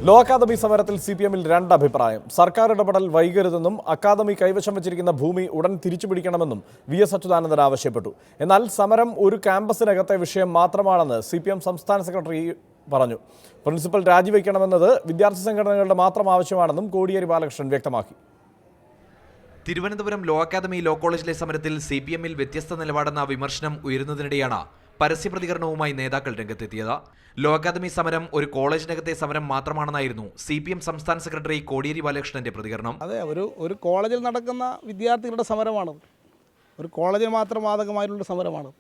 Law academy സമരത്തിൽ CPM-ൽ രണ്ട് അഭിപ്രായം. സർക്കാർ ഇടപെടൽ വൈകരുതെന്നും അക്കാദമി കൈവശം വെച്ചിരിക്കുന്ന ഭൂമി ഉടൻ തിരിച്ചുപിടിക്കണമെന്നും VS അച്യുതാനന്ദൻ ആവശ്യപ്പെട്ടു. എന്നാൽ സമരം ഒരു ക്യാമ്പസിനകത്തെ വിഷയം മാത്രമാണെന്ന് CPM സംസ്ഥാന സെക്രട്ടറി പറഞ്ഞു. പ്രിൻസിപ്പൽ രാജിവെക്കണമെന്നത് വിദ്യാർത്ഥി സംഘടനകളുടെ മാത്രം ആവശ്യമാണെന്നും കോടിയേരി ബാലകൃഷ്ണൻ വ്യക്തമാക്കി. തിരുവനന്തപുരം ലോ അക്കാദമി ലോ കോളേജിലെ സമരത്തിൽ CPM-ൽ വ്യത്യസ്ത നിലപാടെന്ന വിമർശനം ഉയരുന്നതിനിടെയാണ് പരസ്യ പ്രതികരണവുമായി നേതാക്കൾ രംഗത്തെത്തിയത്. ലോ അക്കാദമി സമരം ഒരു കോളേജിനകത്തെ സമരം മാത്രമാണെന്നായിരുന്നു CPM സംസ്ഥാന സെക്രട്ടറി കോടിയേരി ബാലകൃഷ്ണന്റെ പ്രതികരണം. അതെ, ഒരു കോളേജിൽ നടക്കുന്ന വിദ്യാർത്ഥികളുടെ സമരമാണ്. ഒരു കോളേജിൽ മാത്രം ബാധകമായിട്ടുള്ള സമരമാണ്.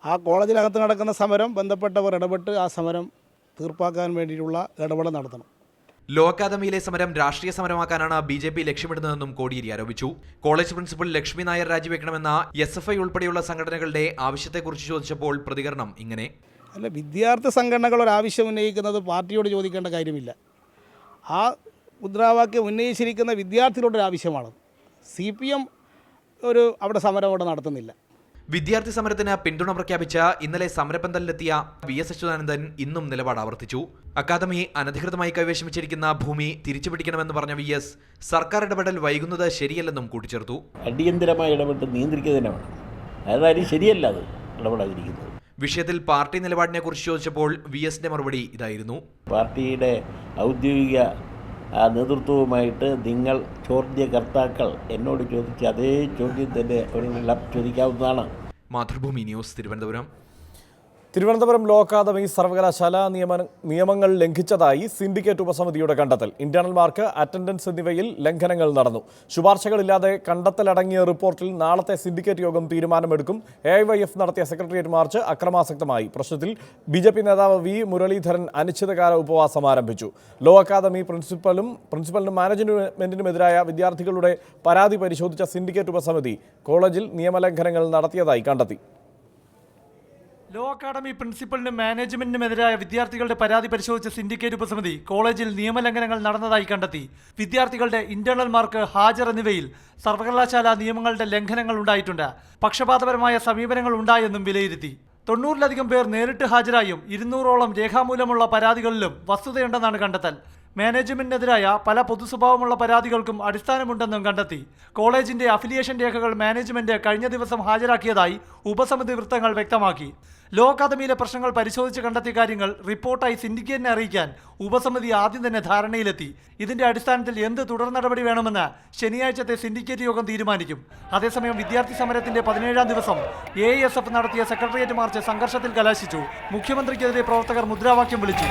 ആ കോളേജിനകത്ത് നടക്കുന്ന സമരം ബന്ധപ്പെട്ടവർ ഇടപെട്ട് ആ സമരം തീർപ്പാക്കാൻ വേണ്ടിയിട്ടുള്ള ഇടപെടൽ നടത്തണം. ലോ അക്കാദമിയിലെ സമരം രാഷ്ട്രീയ സമരമാക്കാനാണ് BJP ലക്ഷ്യമിടുന്നതെന്നും കോടിയേരി ആരോപിച്ചു. കോളേജ് പ്രിൻസിപ്പൽ ലക്ഷ്മി നായർ രാജിവെക്കണമെന്ന SFI ഉൾപ്പെടെയുള്ള സംഘടനകളുടെ ആവശ്യത്തെക്കുറിച്ച് ചോദിച്ചപ്പോൾ പ്രതികരണം ഇങ്ങനെ: അല്ല, വിദ്യാർത്ഥി സംഘടനകൾ ഒരാവശ്യം ഉന്നയിക്കുന്നത് പാർട്ടിയോട് ചോദിക്കേണ്ട കാര്യമില്ല. ആ മുദ്രാവാക്യം ഉന്നയിച്ചിരിക്കുന്ന വിദ്യാർത്ഥികളുടെ ആവശ്യമാണ്. CPM അവിടെ സമരം അവിടെ നടത്തുന്നില്ല. വിദ്യാർത്ഥി സമരത്തിന് പിന്തുണ പ്രഖ്യാപിച്ച ഇന്നലെ സമരപന്തലിലെത്തിയ VS അച്യുതാനന്ദൻ ഇന്നും നിലപാട് ആവർത്തിച്ചു. അക്കാദമി അനധികൃതമായി കൈവശം വെച്ചിരിക്കുന്ന ഭൂമി തിരിച്ചുപിടിക്കണമെന്ന് പറഞ്ഞ VS സർക്കാർ ഇടപെടൽ വൈകുന്നത് ശരിയല്ലെന്നും കൂട്ടിച്ചേർത്തു. അടിയന്തരമായി ഇടപെട്ട് നിയന്ത്രിക്കുന്നതിനാണ്, അതായത് ശരിയല്ല അത് ഇടപെടാതിരിക്കുന്നത്. വിഷയത്തിൽ പാർട്ടി നിലപാടിനെ കുറിച്ച് ചോദിച്ചപ്പോൾ VSന്റെ മറുപടി ഇതായിരുന്നു: പാർട്ടിയുടെ ഔദ്യോഗിക നേതൃത്വവുമായിട്ട് നിങ്ങൾ ചോദ്യകർത്താക്കൾ എന്നോട് ചോദിച്ച അതേ ചോദ്യം തന്നെ അവരെല്ലാം ചോദിക്കാവുന്നതാണ്. Mathrubhumi news, Thiruvananthapuram. Thiruvananthapuram law academy സർവകലാശാല നിയമങ്ങൾ ലംഘിച്ചതായി സിൻഡിക്കേറ്റ് ഉപസമിതിയുടെ കണ്ടെത്തൽ. ഇന്റേണൽ മാർക്ക്, അറ്റൻഡൻസ് എന്നിവയിൽ ലംഘനങ്ങൾ നടന്നു. ശുപാർശകളില്ലാതെ കണ്ടെത്തലടങ്ങിയ റിപ്പോർട്ടിൽ നാളത്തെ സിൻഡിക്കേറ്റ് യോഗം തീരുമാനമെടുക്കും. AIYF നടത്തിയ സെക്രട്ടേറിയറ്റ് മാർച്ച് അക്രമാസക്തമായി. പ്രശ്നത്തിൽ BJP നേതാവ് V മുരളീധരൻ അനിശ്ചിതകാല ഉപവാസം ആരംഭിച്ചു. ലോ അക്കാദമി പ്രിൻസിപ്പലിനും മാനേജ്മെന്റിനുമെതിരായ വിദ്യാർത്ഥികളുടെ പരാതി പരിശോധിച്ച സിൻഡിക്കേറ്റ് ഉപസമിതി കോളേജിൽ നിയമലംഘനങ്ങൾ നടത്തിയതായി കണ്ടെത്തി. ലോ അക്കാദമി പ്രിൻസിപ്പലിനും മാനേജ്മെന്റിനുമെതിരായ വിദ്യാർത്ഥികളുടെ പരാതി പരിശോധിച്ച സിൻഡിക്കേറ്റ് ഉപസമിതി കോളേജിൽ നിയമലംഘനങ്ങൾ നടന്നതായി കണ്ടെത്തി. വിദ്യാർത്ഥികളുടെ ഇന്റേണൽ മാർക്ക്, ഹാജർ എന്നിവയിൽ സർവകലാശാല നിയമങ്ങളുടെ ലംഘനങ്ങൾ ഉണ്ടായിട്ടുണ്ട്. പക്ഷപാതപരമായ സമീപനങ്ങൾ ഉണ്ടായെന്നും വിലയിരുത്തി. 90-ലധികം പേർ നേരിട്ട് ഹാജരായും 200-ഓളം രേഖാമൂലമുള്ള പരാതികളിലും വസ്തുതയുണ്ടെന്നാണ് കണ്ടെത്തൽ. മാനേജ്മെന്റിനെതിരായ പല പൊതുസ്വഭാവമുള്ള പരാതികൾക്കും അടിസ്ഥാനമുണ്ടെന്നും കണ്ടെത്തി. കോളേജിന്റെ അഫിലിയേഷൻ രേഖകൾ മാനേജ്മെന്റ് കഴിഞ്ഞ ദിവസം ഹാജരാക്കിയതായി ഉപസമിതി വൃത്തങ്ങൾ വ്യക്തമാക്കി. ലോ അക്കാദമിയിലെ പ്രശ്നങ്ങൾ പരിശോധിച്ച് കണ്ടെത്തിയ കാര്യങ്ങൾ റിപ്പോർട്ടായി സിൻഡിക്കേറ്റിനെ അറിയിക്കാൻ ഉപസമിതി ആദ്യം തന്നെ ധാരണയിലെത്തി. ഇതിന്റെ അടിസ്ഥാനത്തിൽ എന്ത് തുടർ നടപടി വേണമെന്ന് ശനിയാഴ്ചത്തെ സിൻഡിക്കേറ്റ് യോഗം തീരുമാനിക്കും. അതേസമയം വിദ്യാർത്ഥി സമരത്തിന്റെ 17-ാം ദിവസം AISF നടത്തിയ സെക്രട്ടേറിയറ്റ് മാർച്ച് സംഘർഷത്തിൽ കലാശിച്ചു. മുഖ്യമന്ത്രിക്കെതിരെ പ്രവർത്തകർ മുദ്രാവാക്യം വിളിച്ചു.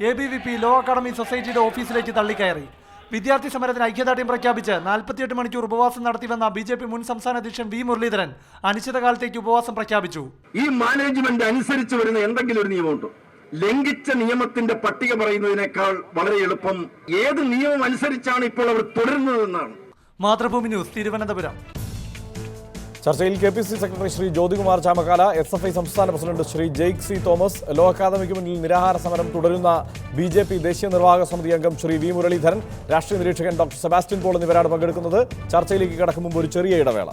ABVP ലോ അക്കാദമി സൊസൈറ്റിയുടെ ഓഫീസിലേക്ക് തള്ളിക്കയറി. വിദ്യാർത്ഥി സമരത്തിന് ഐക്യദാർഢ്യം പ്രഖ്യാപിച്ച് 48 മണിക്കൂർ ഉപവാസം നടത്തിവെന്ന BJP മുൻ സംസ്ഥാന അധ്യക്ഷൻ V മുരളീധരൻ അനിശ്ചിതകാലത്തേക്ക് ഉപവാസം പ്രഖ്യാപിച്ചു. ഈ മാനേജ്മെന്റ് അനുസരിച്ച് വരുന്ന എന്തെങ്കിലും ഒരു നിയമമുണ്ടോ? ലംഘിച്ച നിയമത്തിന്റെ പട്ടിക പറയുന്നതിനേക്കാൾ വളരെ എളുപ്പം ഏത് നിയമം അനുസരിച്ചാണ് ഇപ്പോൾ അവർ തുടരുന്നതെന്നാണ്. മാതൃഭൂമി ന്യൂസ്, തിരുവനന്തപുരം. ചർച്ചയിൽ KPC secretary Shri Jyothikumar Chamakkala, SFI സംസ്ഥാന president Shri Jaick C Thomas, law അക്കാദമിക്ക് മുന്നിൽ നിരാഹാര സമരം തുടരുന്ന BJP ദേശീയ നിർവാഹക സമിതി അംഗം ശ്രീ V മുരളീധരൻ, രാഷ്ട്രീയ നിരീക്ഷകൻ ഡോക്ടർ സെബാസ്റ്റ്യൻ പോൾ എന്നിവരാണ് പങ്കെടുക്കുന്നത്. ചർച്ചയിലേക്ക് കടക്കും മുമ്പ് ഒരു ചെറിയ ഇടവേള.